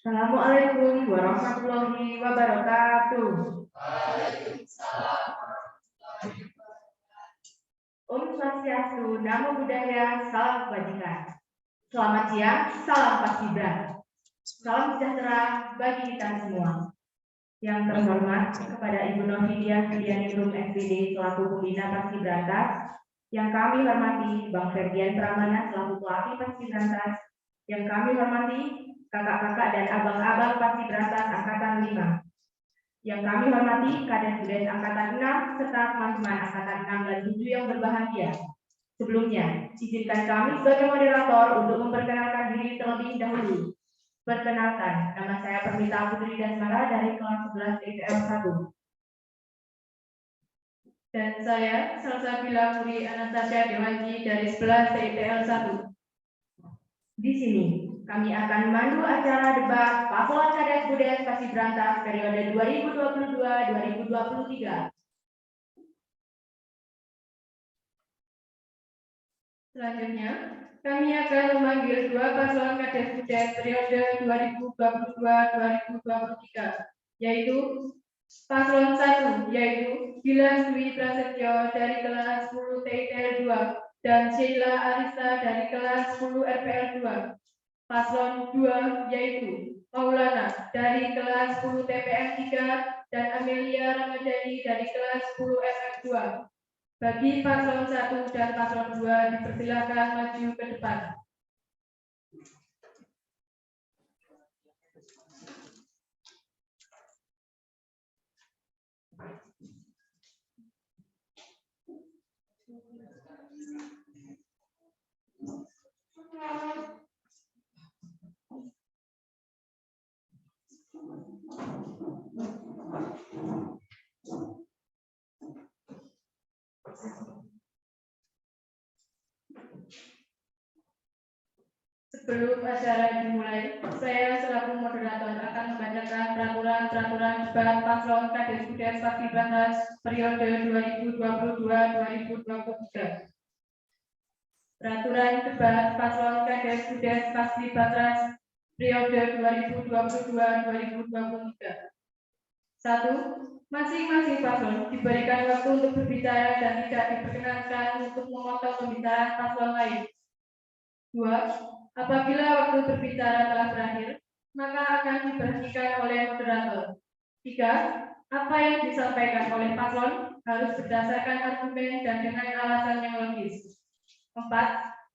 Assalamualaikum warahmatullahi wabarakatuh. Om Swastiastu, Namo Buddhaya, salam kebajikan. Selamat siang, salam paskibra. Salam sejahtera bagi kita semua. Yang terhormat kepada Ibu Novidia Fidianingrum SPD selaku pembina Paskibrantas, yang kami hormati Bang Ferdian Pramana selaku pelatih Paskibrantas, yang kami hormati kakak-kakak dan abang-abang Paskibrantas Angkatan 5, yang kami hormati Kades-Budes Angkatan 6 serta teman-teman Angkatan 6 dan 7 yang berbahagia. Sebelumnya, izinkan kami sebagai moderator untuk memperkenalkan diri terlebih dahulu. Perkenalkan, nama saya Permita Putri Dasmara dari kelas 11 IPL 1. Dan saya Salsabila Muri Anastasia Dewanji dari 11 IPL 1. Di sini, kami akan memandu acara debat Paslon Kades-Budes Paskibrantas periode 2022-2023. Selanjutnya, kami akan memanggil dua paslon Kades-Budes periode 2022-2023, yaitu Paslon 1, yaitu Gilang Dwi Prasetyo dari kelas 10 TITL 2 dan Sheila Arista dari kelas 10 RPL 2. Paslon 2, yaitu Maulana dari kelas 10 TPM 3 dan Amelia Ramadhani dari kelas 10 FF 2. Bagi paslon 1 dan paslon 2 dipersilakan maju ke depan. Sebelum acara dimulai, saya selaku moderator akan membacakan peraturan debat paslon Kades-Budes Paskibrantas periode 2022-2023. Peraturan debat paslon Kades-Budes Paskibrantas periode 2022-2023. 1. Masing-masing paslon diberikan waktu untuk berbicara dan tidak diperkenankan untuk memotong pembicaraan paslon lain. 2. Apabila waktu berbicara telah berakhir, maka akan diberhentikan oleh moderator. 3. Apa yang disampaikan oleh paslon harus berdasarkan argumen dan dengan alasan yang logis. 4.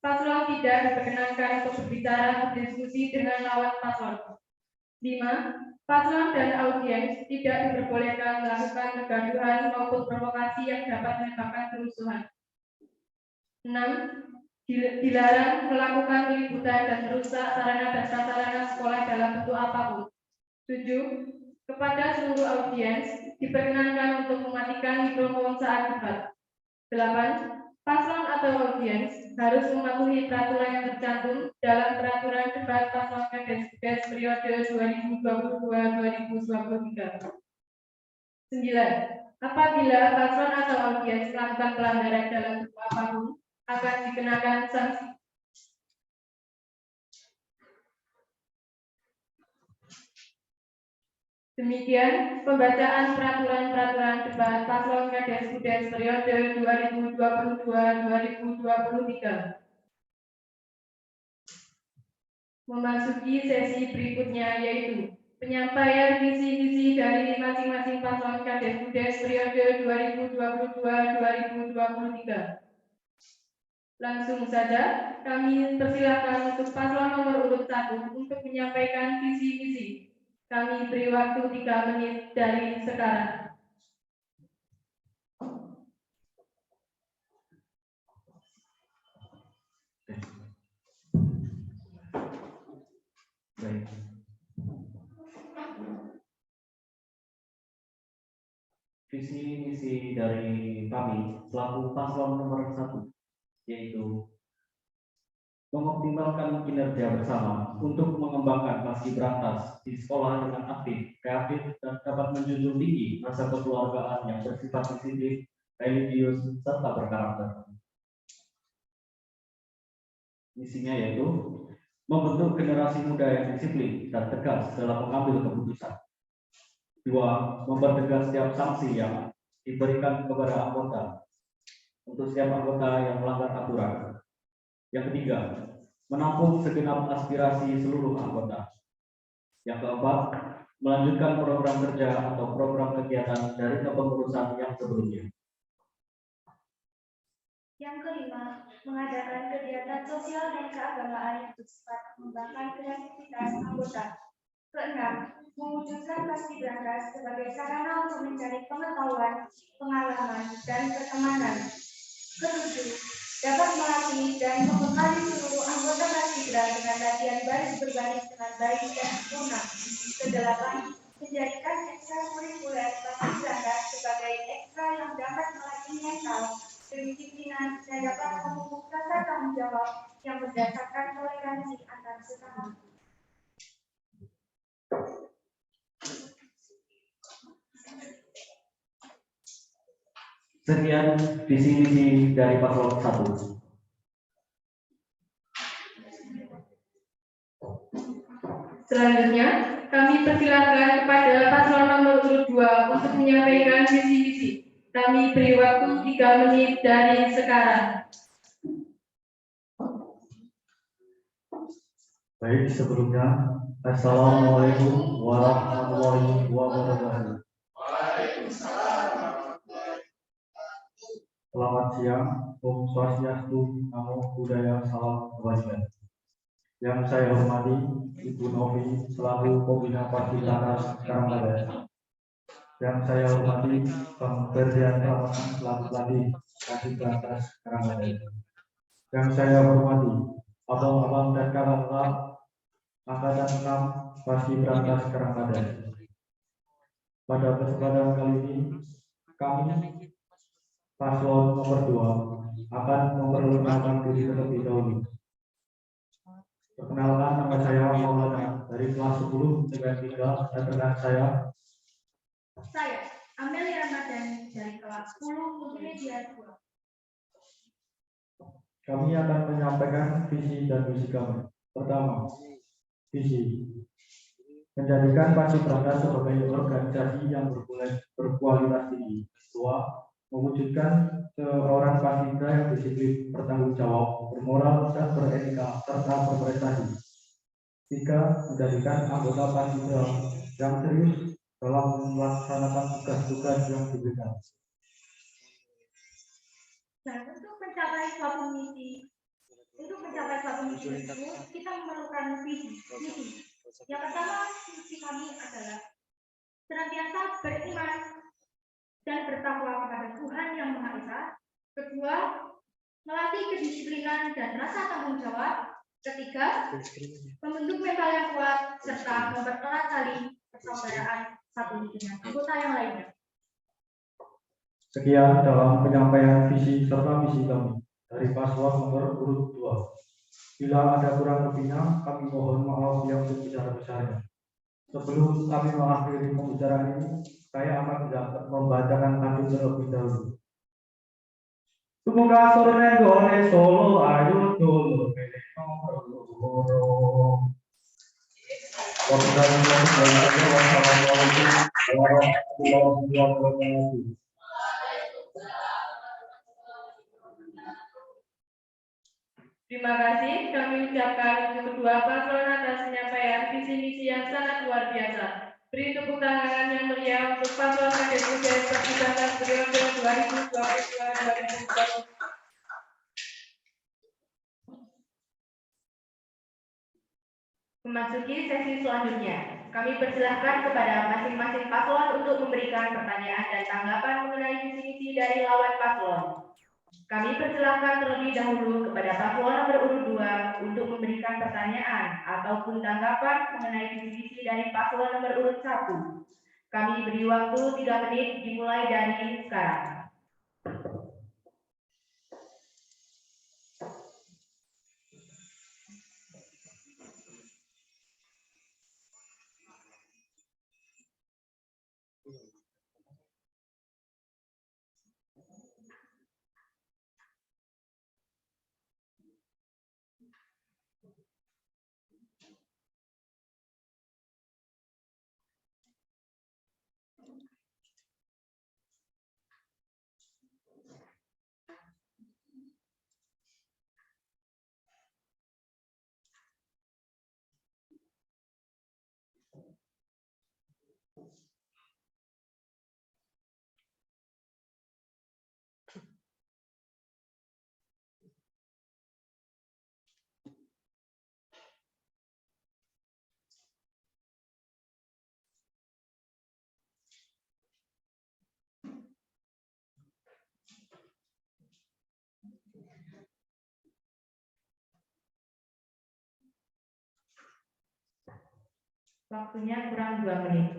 Paslon tidak diperkenankan untuk berbicara berdiskusi dengan lawan paslon. 5. Paslon dan audiens tidak diperbolehkan melakukan kegaduhan maupun provokasi yang dapat menyebabkan kerusuhan. 6. Dilarang melakukan peliputan dan merusak sarana dan prasarana sekolah dalam bentuk apapun. 7. Kepada seluruh audiens diperkenankan untuk mematikan mikrofon saat debat. 8. Paslon atau audiens harus mematuhi peraturan yang tercantum dalam peraturan debat paslon Kades-Budes periode 2022-2023. 9. Apabila paslon atau audiens melakukan pelanggaran dalam bentuk apapun, akan dikenakan sanksi. Demikian pembacaan peraturan debat paslon Kades-Budes periode 2022-2023. Memasuki sesi berikutnya, yaitu penyampaian visi-misi dari masing-masing paslon Kades-Budes periode 2022-2023. Langsung saja, kami persilakan untuk paslon nomor urut 1 untuk menyampaikan visi-misi. Kami beri waktu 3 menit dari sekarang. Baik. Visi misi dari kami selaku paslon nomor 1 yaitu mengoptimalkan kinerja bersama untuk mengembangkan Paskibrantas di sekolah dengan aktif, kreatif, dan dapat menjunjung tinggi rasa kekeluargaan yang bersifat disiplin, religius, serta berkarakter. Misinya yaitu membentuk generasi muda yang disiplin dan tegas dalam mengambil keputusan. 2. Mempertegas setiap sanksi yang diberikan kepada anggota untuk setiap anggota yang melanggar aturan. Yang ketiga, menampung segenap aspirasi seluruh anggota. Yang keempat, melanjutkan program kerja atau program kegiatan dari kepengurusan yang sebelumnya. Yang kelima, mengadakan kegiatan sosial dan keagamaan yang bersifat mengembangkan kreativitas anggota. Keenam, mewujudkan paskibraka sebagai sarana untuk mencari pengetahuan, pengalaman, dan pertemanan. Ketujuh, dapat melatih dan membekali seluruh anggota paskibra dengan latihan baris berbaris dengan baik dan sempurna. Kedelapan, menjadikan ekstrakurikuler paskibraka sebagai ekstra yang dapat melatih mental, kedisiplinan, dan dapat memupuk rasa tanggung jawab yang berdasarkan toleransi antar sesama. Sekian visi misi dari paslon 1. Selanjutnya, kami persilakan kepada paslon nomor urut 2 untuk menyampaikan visi misi. Kami beri waktu 3 menit dari sekarang. Baik, sebelumnya, Assalamualaikum warahmatullahi wabarakatuh. Selamat siang, Om Swastiastu, Namo Buddhaya, Salam Kebajikan. Yang saya hormati Ibu Novi selaku Pembina Paskibraka Karangtengah. Yang saya hormati Bang Ferdian Pramana selaku Pelatih Paskibraka Karangtengah. Yang saya hormati abang-abang dan kakak-kakak Angkatan 6 Paskibraka Karangtengah. Pada kesempatan kali ini, kami paslon nomor 2 akan memperkenalkan diri terlebih dahulu. Perkenalkan, nama saya Maulana dari kelas 10 negara 3 dan rekan saya. Saya Amelia Ramadhani dari kelas 10 Multimedia 2. Kami akan menyampaikan visi dan misi kami. Pertama, visi menjadikan Paskibraka sebagai organisasi yang berkualitas tinggi. 2. Mewujudkan seorang paskibra yang disiplin, bertanggung jawab, bermoral, dan beretika, serta berprestasi. 3. Menjadikan anggota paskibra yang serius dalam melaksanakan tugas-tugas yang diberikan. Dan untuk mencapai suatu misi itu kita memerlukan visi. Yang pertama, visi kami adalah senantiasa beriman dan bertakwa kepada Tuhan Yang Maha Esa. Kedua, melatih kedisiplinan dan rasa tanggung jawab. Ketiga, membentuk mental yang kuat serta mempererat tali persaudaraan satu dengan anggota yang lainnya. Sekian dalam penyampaian visi serta misi kami dari paslon nomor urut 2. Bila ada kurang lebihnya, kami mohon maaf yang sebesar-besarnya. Sebelum kami mengakhiri pembicaraan ini, saya akan membacakan pantun terlebih dahulu. Semoga sore gore solo ayo dolo Wassalamualaikum warahmatullahi wabarakatuh. Terima kasih. Kami ucapkan untuk kedua paslon atas penyampaian visi misi yang sangat luar biasa. Beri tepuk tangan yang meriah untuk paslon Kadek Muda Paskibraka periode 2022-2024. Memasuki sesi selanjutnya, kami persilahkan kepada masing-masing paslon untuk memberikan pertanyaan dan tanggapan mengenai visi misi dari lawan paslon. Kami persilahkan terlebih dahulu kepada paslon nomor urut 2 untuk memberikan pertanyaan ataupun tanggapan mengenai visi misi dari paslon nomor urut 1. Kami beri waktu 3 menit dimulai dari sekarang. Waktunya kurang 2 menit.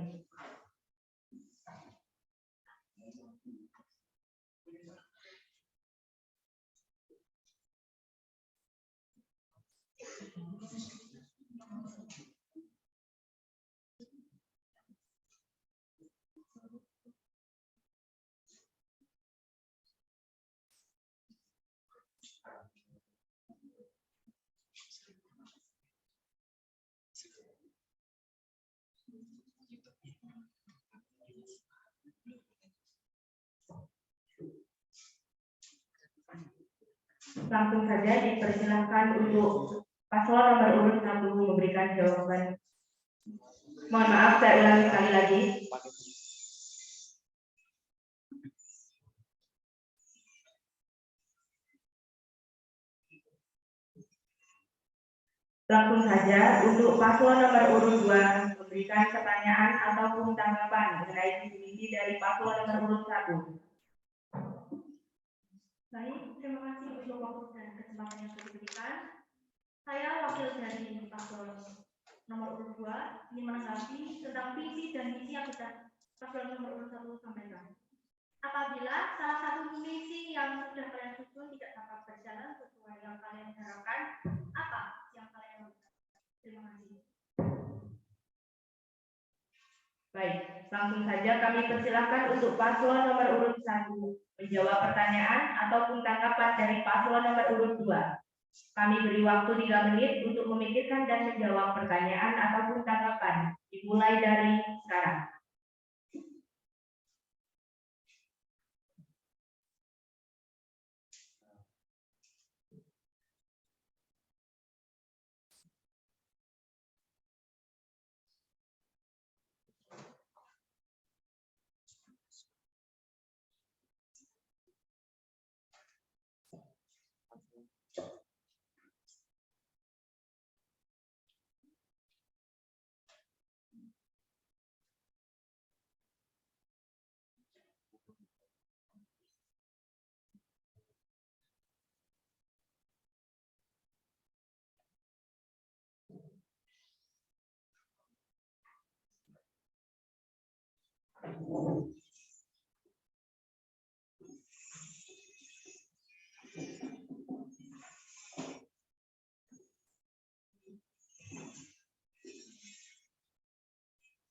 Langsung saja dipersilahkan untuk paslon nomor urut 1 memberikan jawaban. Mohon maaf, saya ulangi sekali lagi. Langsung saja untuk paslon nomor urut 2 memberikan pertanyaan ataupun tanggapan mengenai visi misi dari paslon nomor urut 1. Baik, terima kasih untuk waktu dan kesempatan yang sudah diberikan. Saya wakil dari paslon nomor urut 2 ingin menanggapi tentang visi dan misi yang sudah paslon nomor urut 1 sampaikan. Apabila salah satu misi yang sudah kalian susun tidak dapat berjalan sesuai yang kalian harapkan, apa yang kalian lakukan? Terima kasih. Baik, langsung saja kami persilahkan untuk paslon nomor urut 1 menjawab pertanyaan ataupun tanggapan dari paslon nomor urut 2. Kami beri waktu 3 menit untuk memikirkan dan menjawab pertanyaan ataupun tanggapan. Dimulai dari sekarang.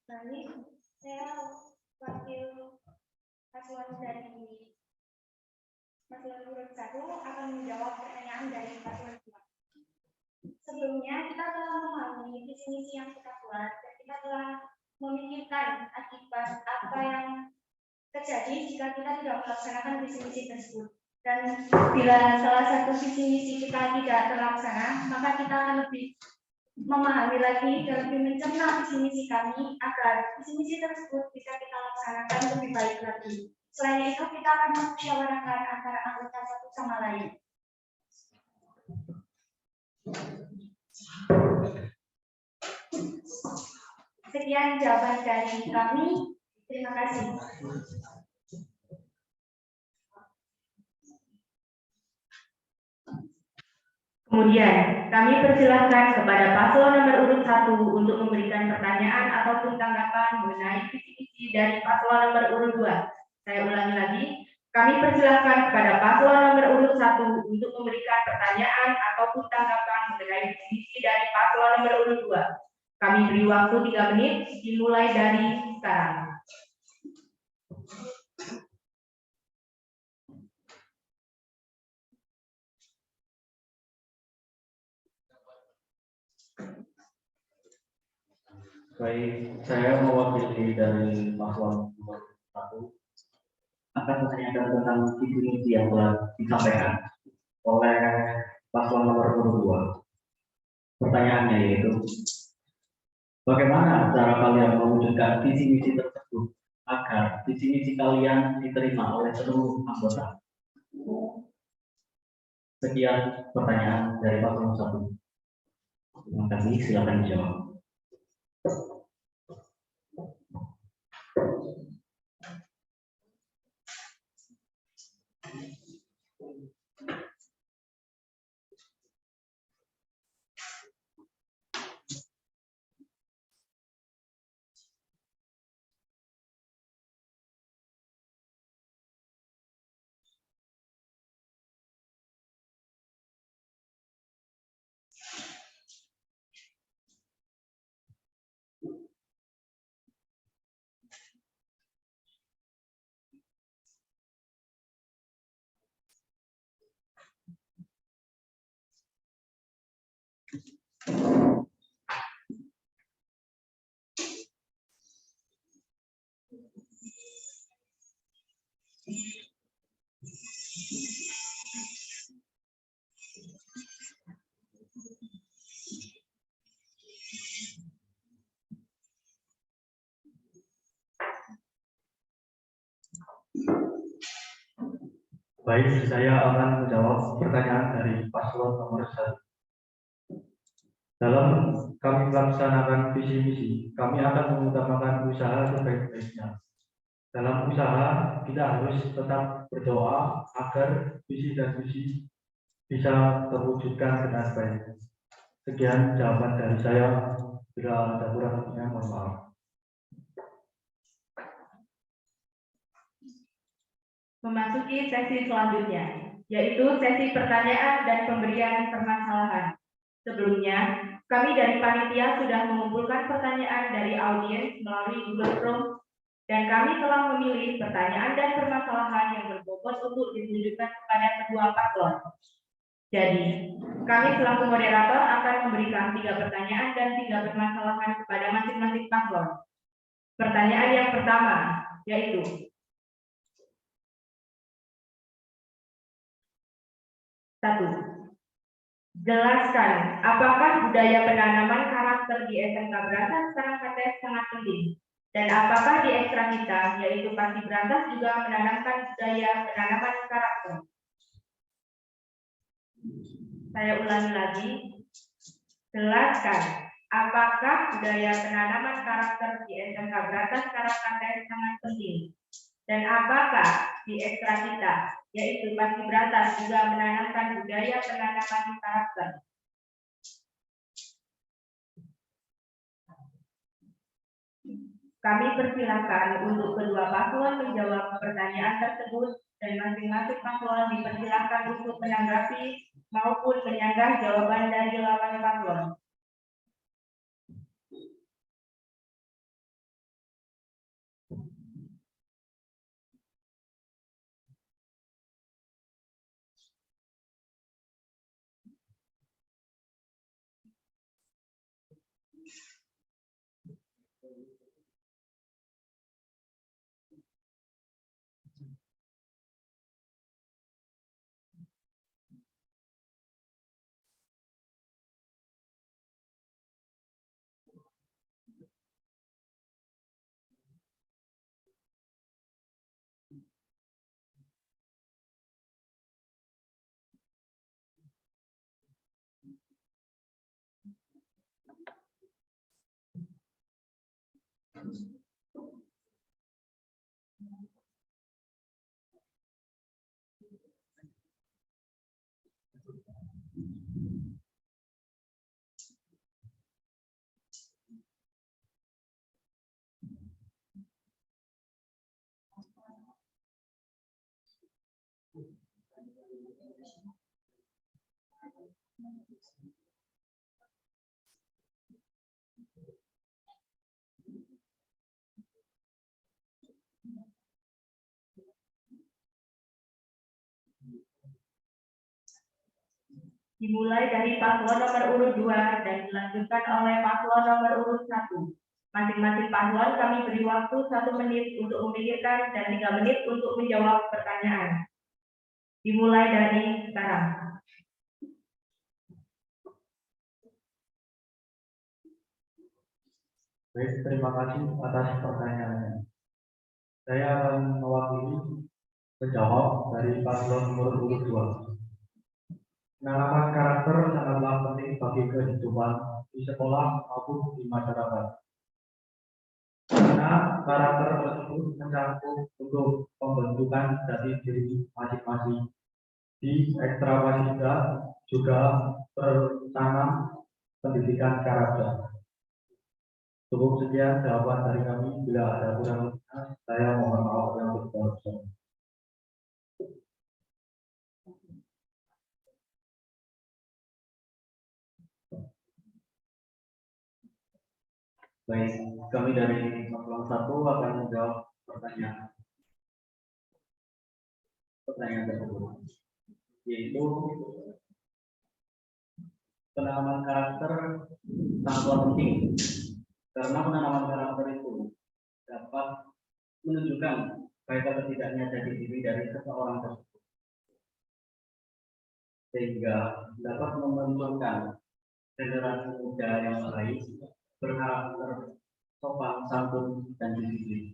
Baik, saya wakil paslon dari paslon urut 1 akan menjawab pertanyaan dari paslon 2. Sebelumnya kita telah memahami visi misi yang kita buat dan kita telah memikirkan akibat apa yang terjadi jika kita tidak melaksanakan visi misi tersebut. Dan bila salah satu visi misi kita tidak terlaksana, maka kita akan lebih memahami lagi dan lebih mencerna visi misi kami agar visi misi tersebut bisa kita laksanakan lebih baik lagi. Selain itu, kita akan musyawarahkan antara anggota satu sama lain. Sekian jawaban dari kami. Terima kasih. Kemudian, kami persilahkan kepada paslon nomor urut 1 untuk memberikan pertanyaan ataupun tanggapan mengenai visi-misi dari paslon nomor urut 2. Saya ulangi lagi, kami persilahkan kepada paslon nomor urut 1 untuk memberikan pertanyaan ataupun tanggapan mengenai visi-misi dari paslon nomor urut 2. Kami beri waktu 3 menit, dimulai dari sekarang. Baik, saya mewakili dari paslon nomor 1 akan menanyakan tentang visi misi yang telah disampaikan oleh paslon nomor urut 2. Pertanyaannya yaitu, bagaimana cara kalian mewujudkan visi misi tersebut agar visi misi kalian diterima oleh seluruh anggota? Sekian pertanyaan dari paslon 1. Terima kasih, silakan dijawab. Baik, saya akan menjawab pertanyaan dari paslon nomor 1. Dalam kami melaksanakan visi misi, kami akan mengutamakan usaha sebaik-baiknya. Dalam usaha, kita harus tetap berdoa agar visi dan misi bisa terwujudkan dengan baik. Sekian jawaban dari saya. Bila ada kurang lebihnya, mohon maaf. Memasuki sesi selanjutnya, yaitu sesi pertanyaan dan pemberian permasalahan. Sebelumnya, kami dari panitia sudah mengumpulkan pertanyaan dari audiens melalui Google Form, dan kami telah memilih pertanyaan dan permasalahan yang berbobot untuk ditujukan kepada kedua paslon. Jadi, kami selaku moderator akan memberikan 3 pertanyaan dan 3 permasalahan kepada masing-masing paslon. Pertanyaan yang pertama, yaitu, satu, jelaskan apakah budaya penanaman karakter di SMK Berantas Karangkates sangat penting, dan apakah di ekstra kita, yaitu Paski Berantas, juga menanamkan budaya penanaman karakter. Saya ulangi lagi, jelaskan apakah budaya penanaman karakter di SMK Berantas Karangkates sangat penting, dan apakah di ekstra kita, yaitu Paski Berantas, juga menanamkan budaya penanaman karakter. Kami persilakan untuk kedua paslon menjawab pertanyaan tersebut, dan masing-masing paslon dipersilakan untuk menanggapi maupun menyanggah jawaban dari lawan paslon. Dimulai dari paslon nomor urut 2 dan dilanjutkan oleh paslon nomor urut 1. Masing-masing paslon kami beri waktu 1 menit untuk memikirkan dan 3 menit untuk menjawab pertanyaan. Dimulai dari sekarang. Baik, terima kasih atas pertanyaannya. Saya akan mewakili menjawab dari paslon nomor urut 2. Penanaman karakter sangatlah penting bagi kehidupan di sekolah maupun di masyarakat. Karena karakter tersebut mencakup untuk pembentukan jati diri masing-masing. Di ekstra Paskibra juga tertanam pendidikan karakter. Cukup sekian jawaban dari kami. Bila ada kurang lebihnya, saya mohon maaf yang sebesar-besarnya. Baik, kami dari paslon 1 akan menjawab pertanyaan tersebut, yaitu penanaman karakter sangatlah penting, karena penanaman karakter itu dapat menunjukkan baik atau tidaknya jati diri dari seseorang tersebut, sehingga dapat memunculkan generasi muda yang baik, berkarakter sopan santun dan disiplin.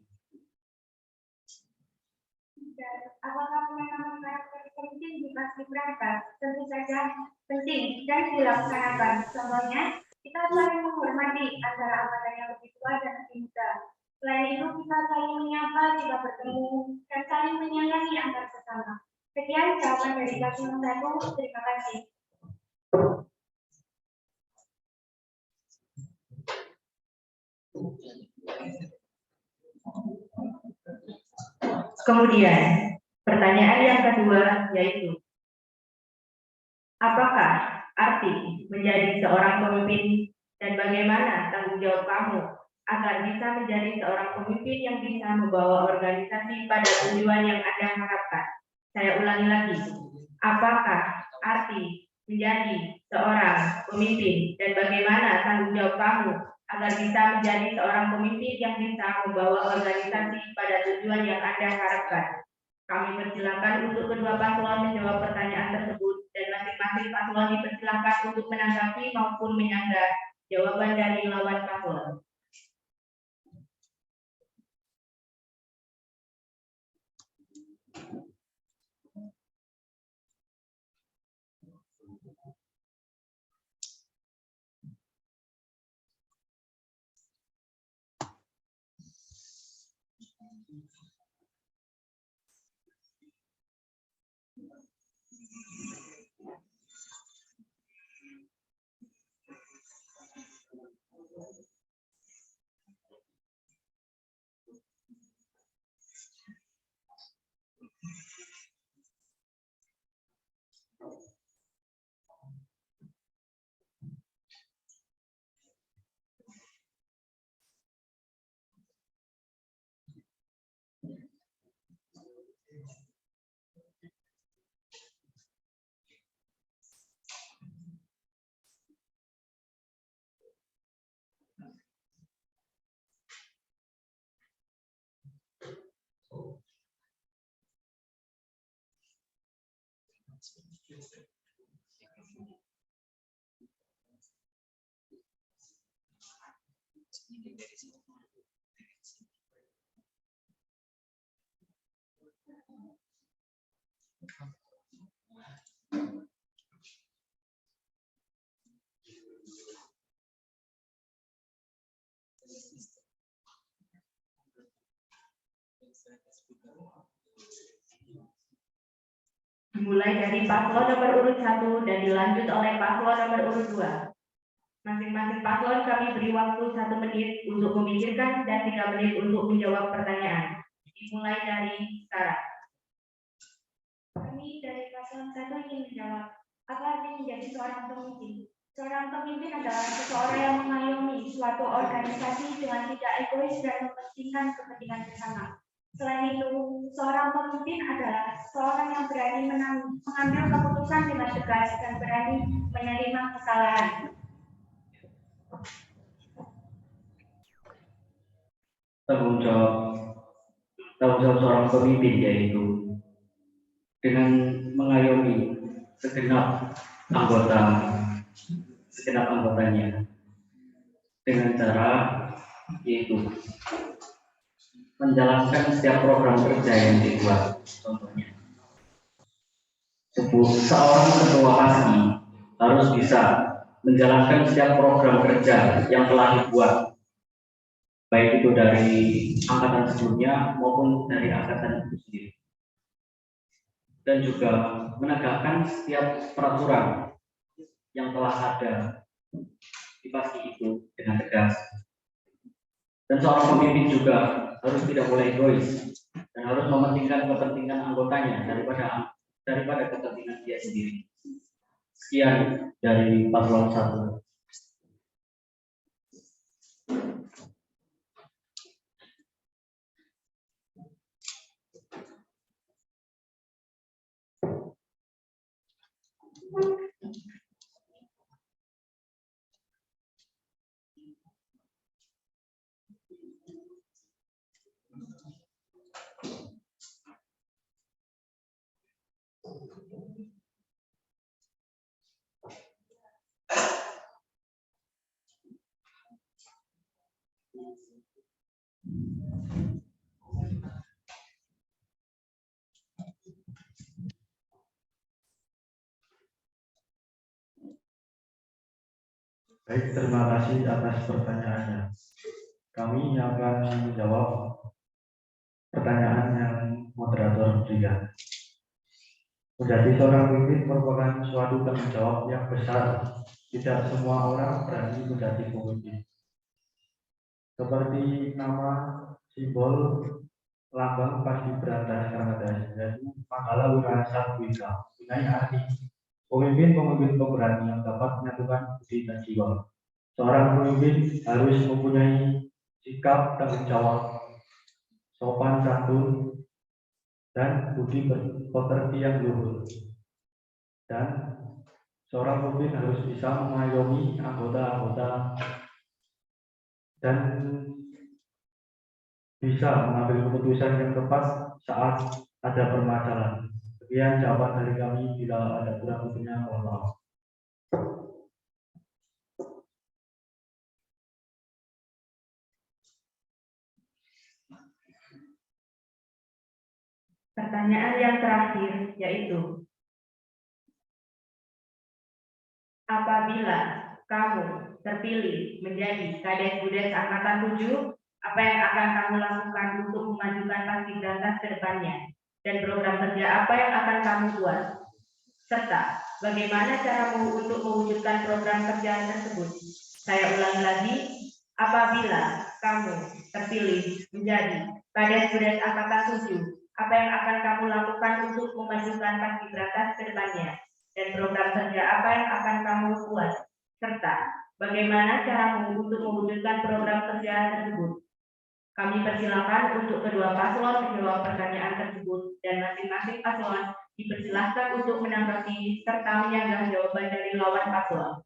Apakah penanaman karakter penting di paskibraka tentu saja penting dan dilaksanakan. Contohnya, kita saling menghormati antara angkatan yang lebih tua dan lebih muda. Selain itu, kita saling menyapa jika bertemu dan saling menyayangi antar sesama. Sekian jawaban dari paslon 1. Terima kasih. Kemudian, pertanyaan yang kedua yaitu, apakah arti menjadi seorang pemimpin dan bagaimana tanggung jawab kamu agar bisa menjadi seorang pemimpin yang bisa membawa organisasi pada tujuan yang Anda harapkan? Saya ulangi lagi, apakah arti menjadi seorang pemimpin dan bagaimana tanggung jawab kamu agar bisa menjadi seorang pemimpin yang bisa membawa organisasi pada tujuan yang Anda harapkan? Kami persilakan untuk kedua paslon menjawab pertanyaan tersebut dan masing-masing paslon dipersilakan untuk menanggapi maupun menyanggah jawaban dari lawan paslon. Dimulai dari paslon nomor urut 1 dan dilanjut oleh paslon nomor urut 2. Masing-masing paslon kami beri waktu 1 menit untuk memikirkan dan 3 menit untuk menjawab pertanyaan. Dimulai dari sekarang. Kami dari paslon 1 ingin menjawab, apa arti menjadi seorang pemimpin? Seorang pemimpin adalah seseorang yang mengayomi suatu organisasi dengan tidak egois dan mementingkan kepentingan bersama. Selain itu, seorang pemimpin adalah seorang yang berani mengambil keputusan dengan tegas dan berani menerima kesalahan. Tanggung jawab seorang pemimpin yaitu dengan mengayomi segenap anggotanya dengan cara yaitu menjalankan setiap program kerja yang dibuat. Contohnya, seorang ketua PASKI harus bisa menjalankan setiap program kerja yang telah dibuat, baik itu dari angkatan sebelumnya maupun dari angkatan itu sendiri, dan juga menegakkan setiap peraturan yang telah ada di PASKI itu dengan tegas. Dan seorang pemimpin juga harus tidak boleh egois dan harus mementingkan kepentingan anggotanya daripada kepentingan dia sendiri. Sekian dari paslon 1. Baik, terima kasih atas pertanyaannya. Kami akan menjawab pertanyaan yang moderator berikan. Menjadi seorang pemimpin merupakan suatu tanggung jawab yang besar. Tidak semua orang berani menjadi pemimpin. Seperti nama, simbol, lambang Paskibraka Sarmadaya, yaitu Manggala Wirana Satwika. Ini arti pemimpin pemberani yang dapat menyatukan budi dan jiwa. Seorang pemimpin harus mempunyai sikap tanggung jawab, sopan santun, dan budi pekerti yang luhur. Dan seorang pemimpin harus bisa mengayomi anggota-anggota dan bisa mengambil keputusan yang tepat saat ada permasalahan. Sekian jawaban dari kami, bila ada kurang lebihnya mohon maaf. Pertanyaan yang terakhir yaitu, apabila kamu terpilih menjadi Kades Budes Angkatan 7, apa yang akan kamu lakukan untuk memajukan Paskibraka ke depannya? Dan program kerja apa yang akan kamu buat? Serta, bagaimana caramu untuk mewujudkan program kerja tersebut? Saya ulangi lagi, apabila kamu terpilih menjadi Kades Budes Angkatan 7, apa yang akan kamu lakukan untuk memajukan Paskibraka ke depannya? Dan program kerja apa yang akan kamu buat? Serta, bagaimana caramu untuk mewujudkan program kerja tersebut? Kami persilakan untuk kedua paslon menjawab pertanyaan tersebut, dan masing-masing paslon dipersilahkan untuk menanggapi serta menyanggah jawaban dari lawan paslon.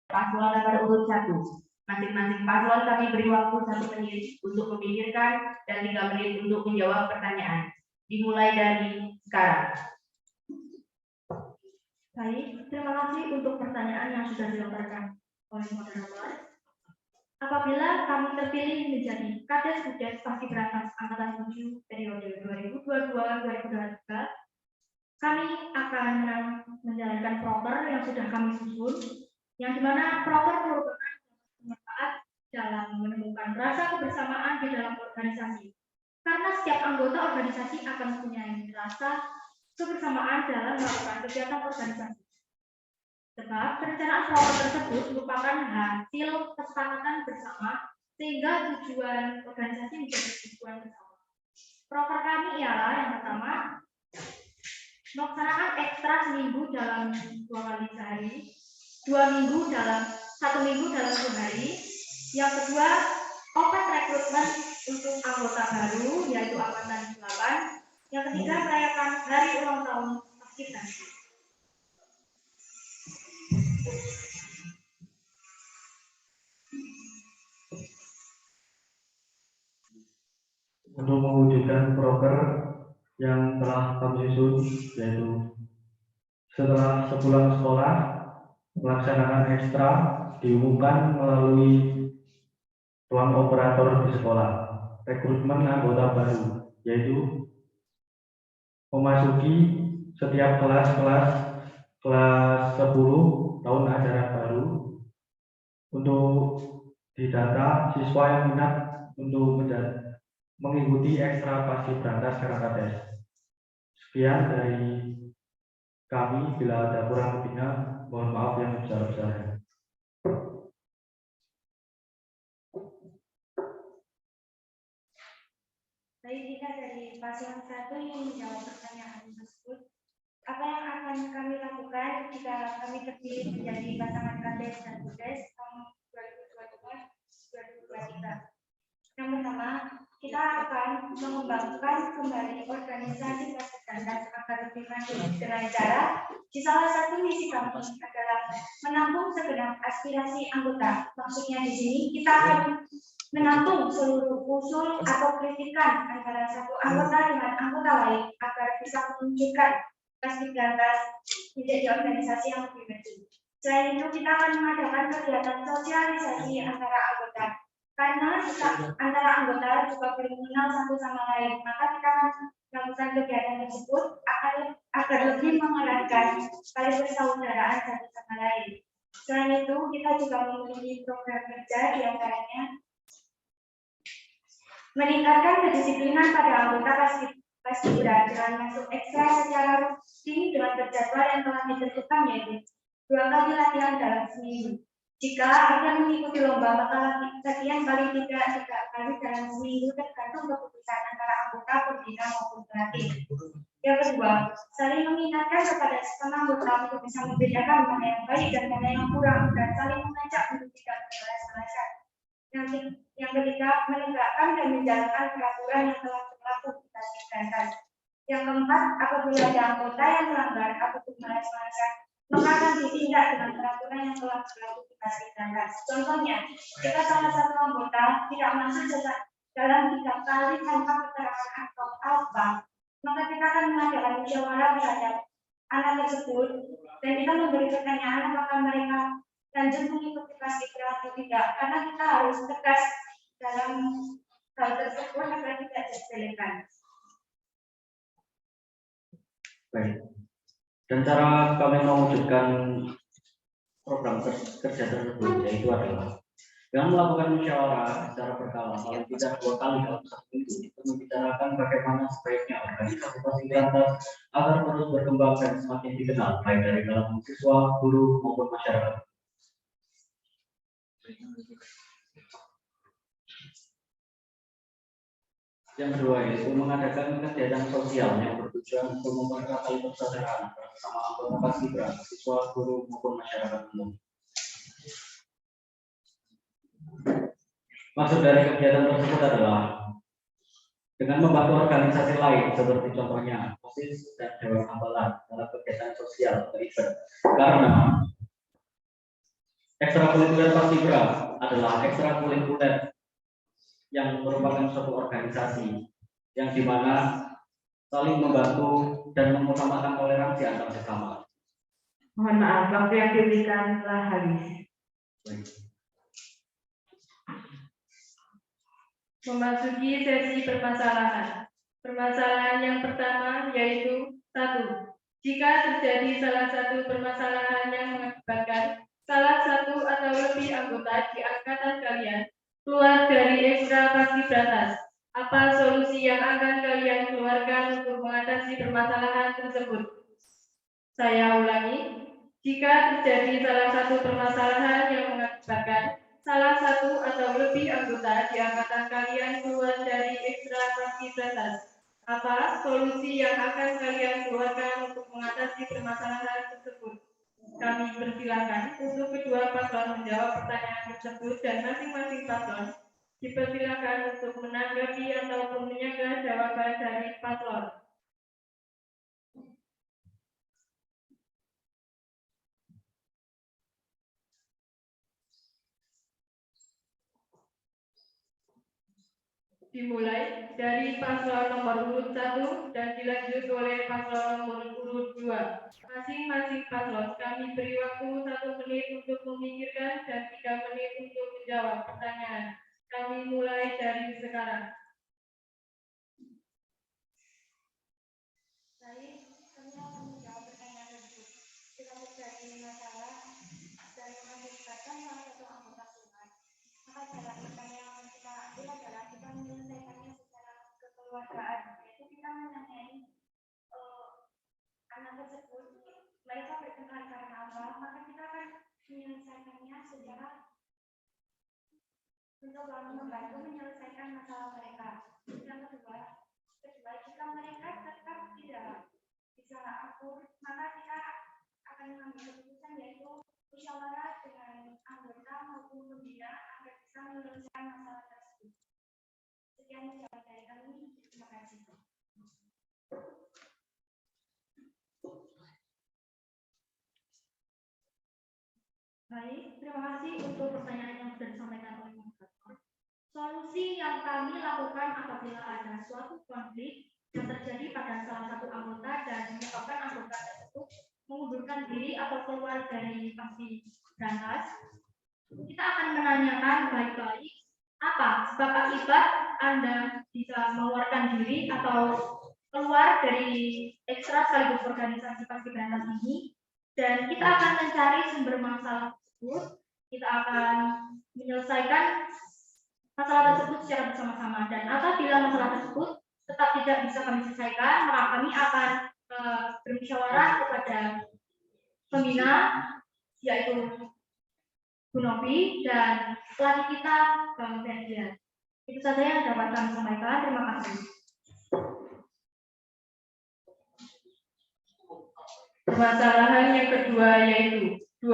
Paslon nomor urut 1. Masing-masing paslon kami beri waktu 1 menit untuk memikirkan dan 3 menit untuk menjawab pertanyaan. Dimulai dari sekarang. Baik, terima kasih untuk pertanyaan yang sudah dilontarkan oleh moderator. Apabila kami terpilih menjadi Kades Budes Paskibraka Angkatan 7 periode 2022-2023, kami akan menjalankan proker yang sudah kami susun, yang dimana proker merupakan bermanfaat dalam menemukan rasa kebersamaan di dalam organisasi. Karena setiap anggota organisasi akan mempunyai rasa kebersamaan dalam melakukan kegiatan organisasi. Sebab perencanaan proker tersebut merupakan hasil kesepakatan bersama sehingga tujuan organisasi menjadi tujuan bersama. Proker kami ialah yang pertama, melaksanakan ekstra seminggu dalam 2 kali sehari, 1 minggu dalam 2 hari. Yang kedua, open rekrutmen untuk anggota baru yaitu angkatan 8. Yang ketiga, merayakan hari ulang tahun Paskibraka. Untuk mewujudkan proker yang telah kami susun, yaitu setelah sepulang sekolah, pelaksanaan ekstra diumumkan melalui ruang operator di sekolah. Rekrutmen anggota baru, yaitu memasuki setiap kelas 10 tahun ajaran baru untuk didata siswa yang minat untuk mengikuti ekstra paskibrantas Karangkates. Sekian dari kami, bila ada kurang lebihnya, mohon maaf yang sebesar-besarnya. Baik, kita dari paslon 1 yang menjawab pertanyaan tersebut. Apa yang akan kami lakukan jika kami terpilih menjadi pasangan Kades dan Budes tahun 2022-2023? Yang pertama, kita akan mengembangkan kembali organisasi paskibrantas agar lebih maju dengan cara di salah satu misi kami adalah menampung segenap aspirasi anggota. Maksudnya di sini kita akan menampung seluruh usul atau kritikan antara satu anggota dengan anggota lain agar bisa menunjukkan paskibrantas menjadi organisasi yang lebih maju. Selain itu, kita akan mengadakan kegiatan sosialisasi antara anggota. Karena antara anggota juga belum mengenal satu sama lain, maka kita akan melakukan kegiatan tersebut agar lebih mengeratkan tali persaudaraan satu sama lain. Selain itu, kita juga memiliki program kerja di antaranya meningkatkan kedisiplinan pada anggota paskibra dengan masuk ekstra secara rutin dengan berjadwal yang telah ditentukan, yaitu 2 kali latihan dalam seminggu. Jika akan mengikuti lomba, maka latihan paling tidak 3 kali dalam seminggu, tergantung keputusan antara anggota, pembina maupun pelatih. Yang kedua, saling mengingatkan kepada sesama anggota untuk bisa membedakan mana yang baik dan mana yang kurang, dan saling mengajak untuk tidak berbalas-balasan. Yang ketiga, menegakkan dan menjalankan peraturan yang telah berlaku di paskibrantas. Yang keempat, apabila ada anggota yang melanggar ataupun malas-malasan, maka akan ditindak dengan peraturan yang telah berlaku di paskibrantas. Contohnya, jika salah satu anggota tidak masuk dalam 3 kali tanpa keterangan atau apa, maka kita akan mengadakan musyawarah terhadap anak tersebut dan kita memberi pertanyaan apakah mereka lanjut mengikuti paskibra atau tidak, karena kita harus tegas dalam hal tersebut agar tidak disepelekan. Baik. Dan cara kami mewujudkan program kerja tersebut yaitu adalah dengan melakukan musyawarah secara berkala, paling tidak 2 kali dalam 1 minggu, untuk membicarakan bagaimana sebaiknya organisasi paskibrantas agar terus berkembang dan semakin dikenal baik dari kalangan siswa, guru maupun masyarakat. Yang kedua yaitu mengadakan kegiatan sosial yang bertujuan untuk mempererat tali persaudaraan bersama anggota paskibra, siswa, guru maupun masyarakat umum. Maksud dari kegiatan tersebut adalah dengan membantu organisasi lain seperti contohnya OSIS dan Dewan Hambalan dalam kegiatan sosial atau event. Karena ekstrakurikuler paskibra adalah ekstrakurikuler yang merupakan suatu organisasi yang dimana saling membantu dan mengutamakan toleransi antar sesama. Mohon maaf, waktu yang diberikan telah habis. Memasuki sesi permasalahan. Permasalahan yang pertama yaitu 1. Jika terjadi salah satu permasalahan yang mengakibatkan salah satu atau lebih anggota di angkatan kalian keluar dari ekstra paskibrantas, apa solusi yang akan kalian keluarkan untuk mengatasi permasalahan tersebut? Saya ulangi, jika terjadi salah satu permasalahan yang mengakibatkan salah satu atau lebih anggota di angkatan kalian keluar dari ekstra paskibrantas, apa solusi yang akan kalian keluarkan untuk mengatasi permasalahan tersebut? Kami persilakan untuk kedua paslon menjawab pertanyaan tersebut dan masing-masing paslon dipersilakan untuk menanggapi ataupun menyanggah jawaban dari paslon. Dimulai dari paslon nomor urut 1 dan dilanjut oleh paslon nomor urut 2. Masing-masing paslon kami beri waktu 1 menit untuk memikirkan dan 3 menit untuk menjawab pertanyaan. Kami mulai dari sekarang. Baik, kami akan menjawab pertanyaan tersebut. Jika terjadi masalah dan mengakibatkan salah satu anggota keluar, melayaninya secara untuk membantu menyelesaikan masalah mereka. Yang kedua, jika mereka tetap tidak bisa akur, maka kita akan mengambil keputusan yaitu musyawarah dengan anggota maupun pembina agar bisa menyelesaikan masalah tersebut. Sekian jawaban dari kami. Terima kasih. Baik, terima kasih untuk pertanyaan yang sudah disampaikan oleh moderator. Solusi yang kami lakukan apabila ada suatu konflik yang terjadi pada salah satu anggota dan menyebabkan anggota tersebut mengundurkan diri atau keluar dari paski brankas, kita akan menanyakan baik-baik apa sebab akibat Anda bisa mengeluarkan diri atau keluar dari ekstra sekaligus organisasi paski brankas ini, dan kita akan mencari sumber masalah tersebut. Kita akan menyelesaikan masalah tersebut secara bersama-sama, dan apabila masalah tersebut tetap tidak bisa kami selesaikan, maka kami akan bermusyawarah kepada pembina, yaitu Bu Novi dan pelatih kita Bang Ferdian. Itu saja yang dapat kami sampaikan. Terima kasih. Permasalahan yang kedua yaitu 2.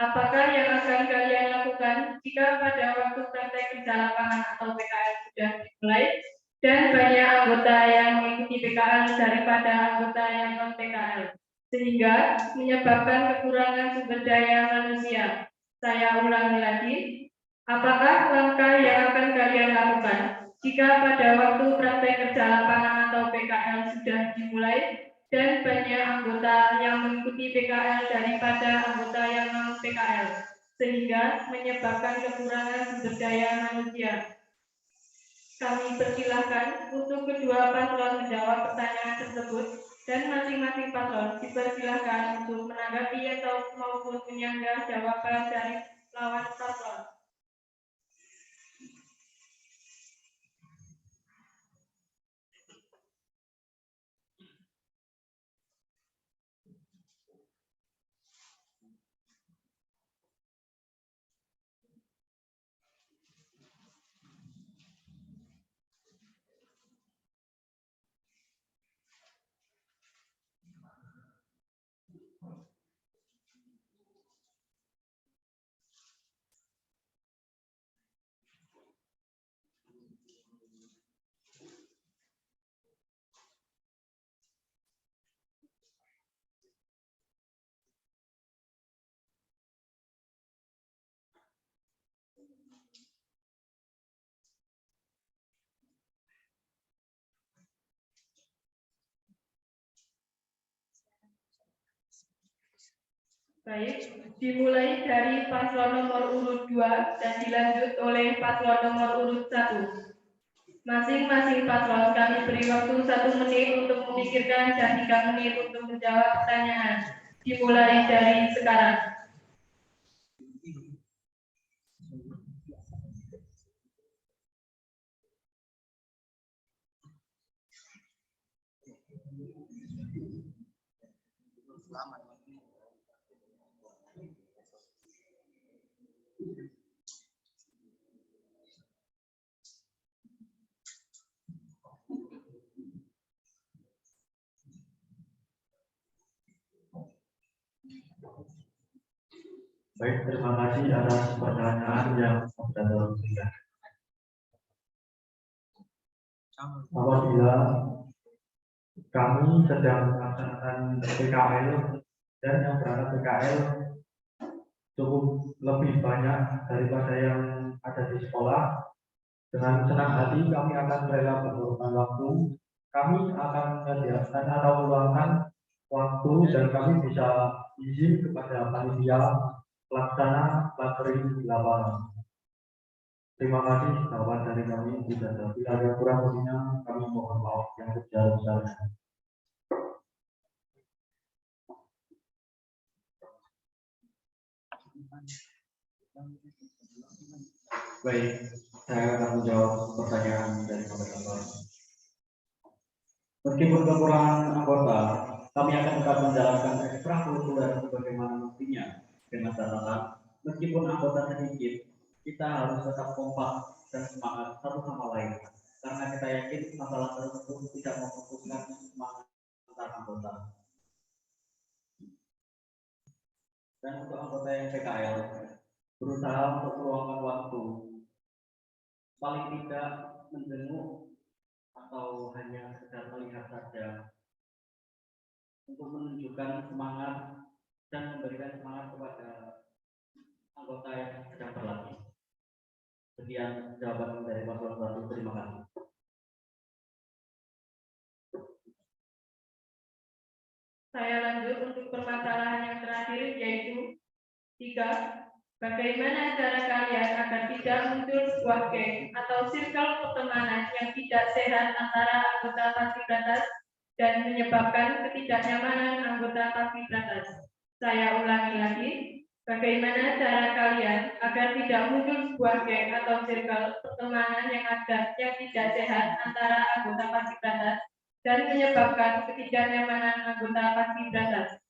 Apakah yang akan kalian lakukan jika pada waktu praktek kerja lapangan atau PKL sudah dimulai dan banyak anggota yang mengikuti PKL daripada anggota yang non PKL, sehingga menyebabkan kekurangan sumber daya manusia? Saya ulangi lagi, apakah langkah yang akan kalian lakukan jika pada waktu praktek kerja lapangan atau PKL sudah dimulai dan banyak anggota yang mengikuti PKL daripada anggota yang non PKL, sehingga menyebabkan kekurangan sumber daya manusia? Kami persilahkan untuk kedua paslon menjawab pertanyaan tersebut, dan masing-masing paslon dipersilahkan untuk menanggapi atau maupun menyanggah jawaban dari lawan paslon. Baik, dimulai dari paslon nomor urut 2 dan dilanjut oleh paslon nomor urut 1. Masing-masing paslon kami beri waktu 1 menit untuk memikirkan dan 3 menit untuk menjawab pertanyaan. Dimulai dari sekarang. Baik, terima kasih atas pertanyaan yang sudah diberikan. Apabila kami sedang melaksanakan PKL dan yang berangkat PKL cukup lebih banyak daripada yang ada di sekolah, dengan senang hati kami akan rela mengorbankan waktu. Kami akan menyediakan atau meluangkan waktu dan kami bisa izin kepada panitia pelaksana materi di lapangan. Terima kasih jawaban dari kami. Tidak ada kurang lebihnya, kami mohon maaf yang sebesar-besarnya. Baik, saya akan menjawab pertanyaan dari moderator. Meskipun kekurangan anggota, kami akan tetap menjalankan ekstrakurikuler sebagaimana mestinya dengan catatan meskipun anggota sedikit, kita harus tetap kompak dan semangat satu sama lain. Karena kita yakin masalah tersebut tidak memfokuskan semangat antar anggota. Dan untuk anggota yang PKL, berusaha untuk meluangkan waktu, paling tidak menjenguk atau hanya sekedar melihat saja, untuk menunjukkan semangat dan memberikan semangat kepada anggota yang sedang berlatih. Sekian jawaban dari paslon 1. Terima kasih. Saya lanjut untuk permasalahan yang terakhir, yaitu 3. Bagaimana cara kalian agar tidak muncul sebuah geng atau circle pertemanan yang tidak sehat antara anggota Paskibraka dan menyebabkan ketidaknyamanan anggota Paskibraka? Saya ulangi lagi. Bagaimana cara kalian agar tidak muncul sebuah geng atau circle pertemanan yang tidak sehat antara anggota Paskibraka dan menyebabkan ketidaknyamanan anggota Paskibraka?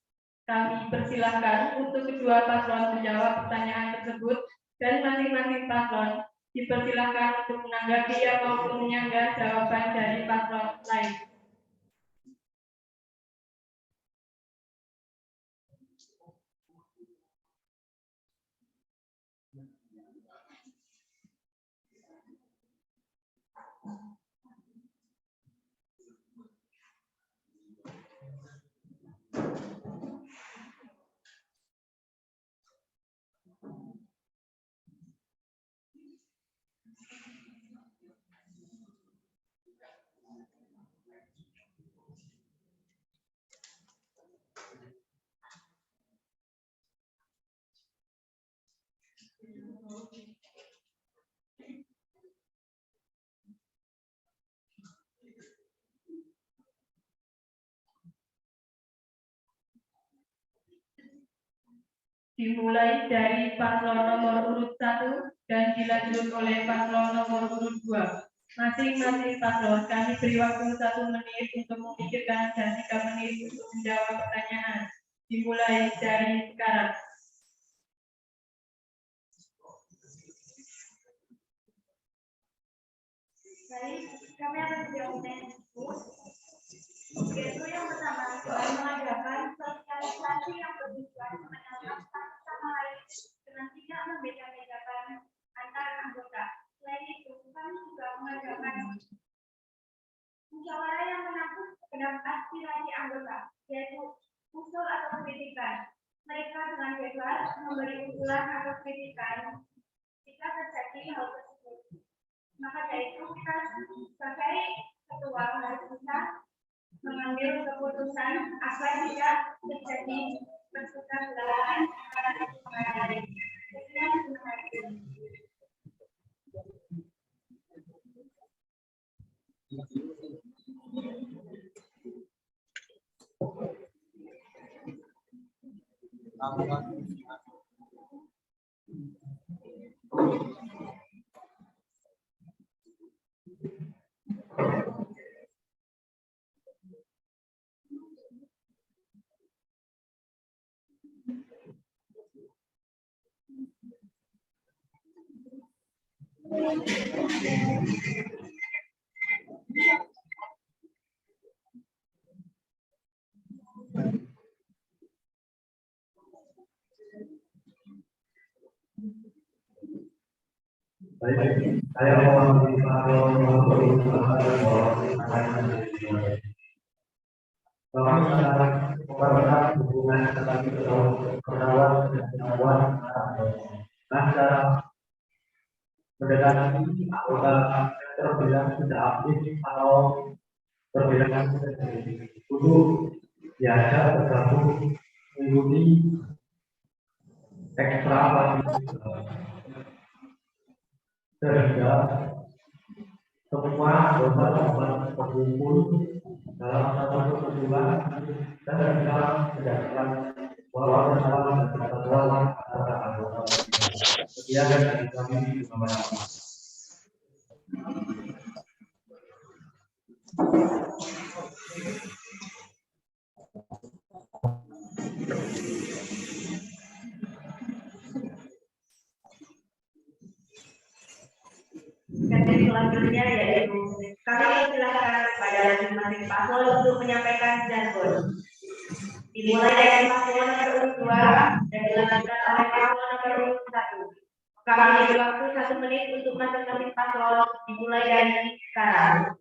Kami persilahkan untuk kedua paslon menjawab pertanyaan tersebut dan masing-masing paslon dipersilahkan untuk menanggapi maupun menyanggah jawaban dari paslon lain. Dimulai dari paslon nomor urut 1 dan dilanjut oleh paslon nomor urut 2. Masing-masing paslon kami beri waktu 1 menit untuk memikirkan dan 3 menit untuk menjawab pertanyaan. Dimulai dari sekarang. Baik, kami akan menjawab yaitu yang pertama, mengadakan sosialisasi yang bertujuan mengenalkan satu sama lain dengan tidak membeda-bedakan antar anggota. Selain itu, kami juga mengadakan musyawarah yang menampung segenap aspirasi anggota, yaitu usul atau kritikan. Mereka dengan bebas memberi usulan atau kritikan jika terjadi hal tersebut. Maka dari itu kita sebagai ketua harus bisa mengambil keputusan agar tidak terjadi pertukaran antara negara lain. Terima kasih. Baik, saya mohon memperkuat hubungan tetapi perawat dan perawat antara mendekati anggota terbilang tidak aktif atau terbilang dulu diajak bergabung mengikuti ekstra sehingga semua anggota dapat berkumpul dalam satu kesatuan dan bisa menjalankan walau bersama dan kesatuan antara anggota. Sekian dari kami. Terima kasih. selanjutnya yaitu kami silakan kepada masing-masing paslon untuk menyampaikan jargon. Dimulai dari paslon nomor urut 2 dan dilanjutkan oleh paslon nomor urut 1. Kami beri waktu 1 menit untuk masing-masing paslon, dimulai dari sekarang.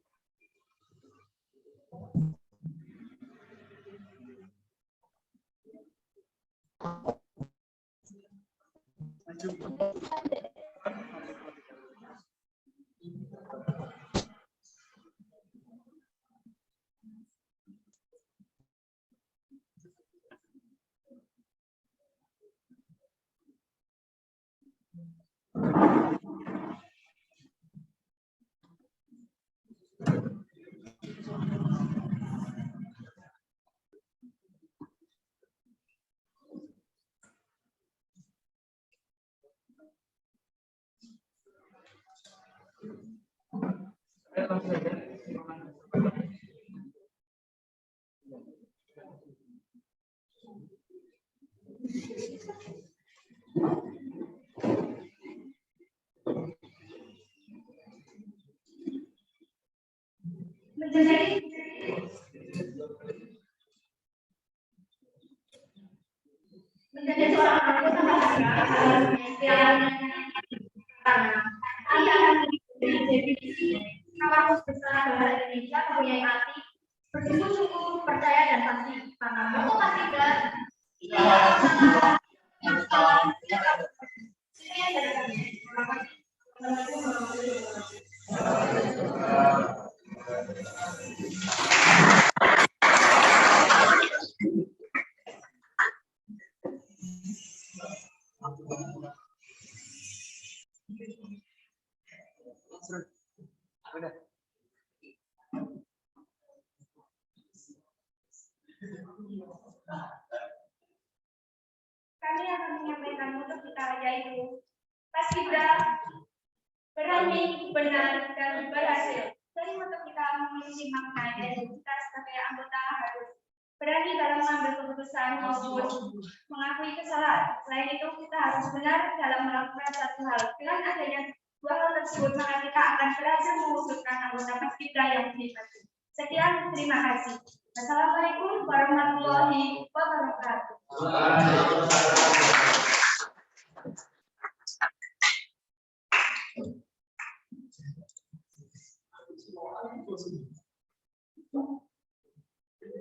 Menjadi seorang anggota masyarakat yang definisi kampus besar bahasa Indonesia mempunyai arti bersungguh-sungguh, percaya dan pasti. Karena itu pasti dan Kami akan menyampaikan untuk kita yaitu paskibra berani, benar, dan berhasil. Jadi untuk kita memiliki makna yaitu kita sebagai anggota harus berani dalam mengambil keputusan maupun mengakui kesalahan. Selain itu kita harus benar dalam melakukan satu hal. Dengan adanya dua hal tersebut maka kita akan berhasil mewujudkan anggota paskibra yang hebat. Sekian, terima kasih. Assalamualaikum warahmatullahi wabarakatuh.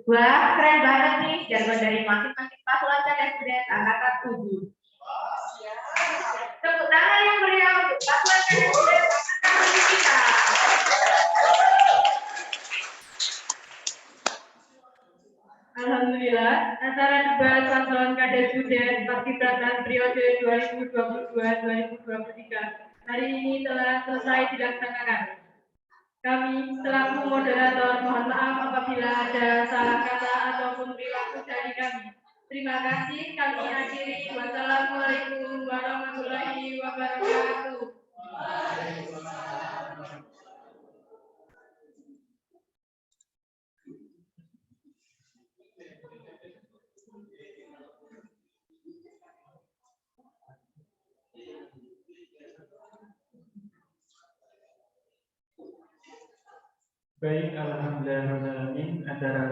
Wah, keren banget nih jargon dari masing-masing paslon dan student angkatan 7. Tepuk tangan yang meriah untuk paslon dan student angkatan 7 kita. Alhamdulillah, acara debat paslon kader student paskibraka periode 2022-2023 hari ini telah selesai dilaksanakan. Kami selaku moderator mohon maaf apabila ada salah kata ataupun perilaku dari kami. Terima kasih, kami akhiri. Wassalamualaikum warahmatullahi wabarakatuh. Baik, alhamdulillah, acara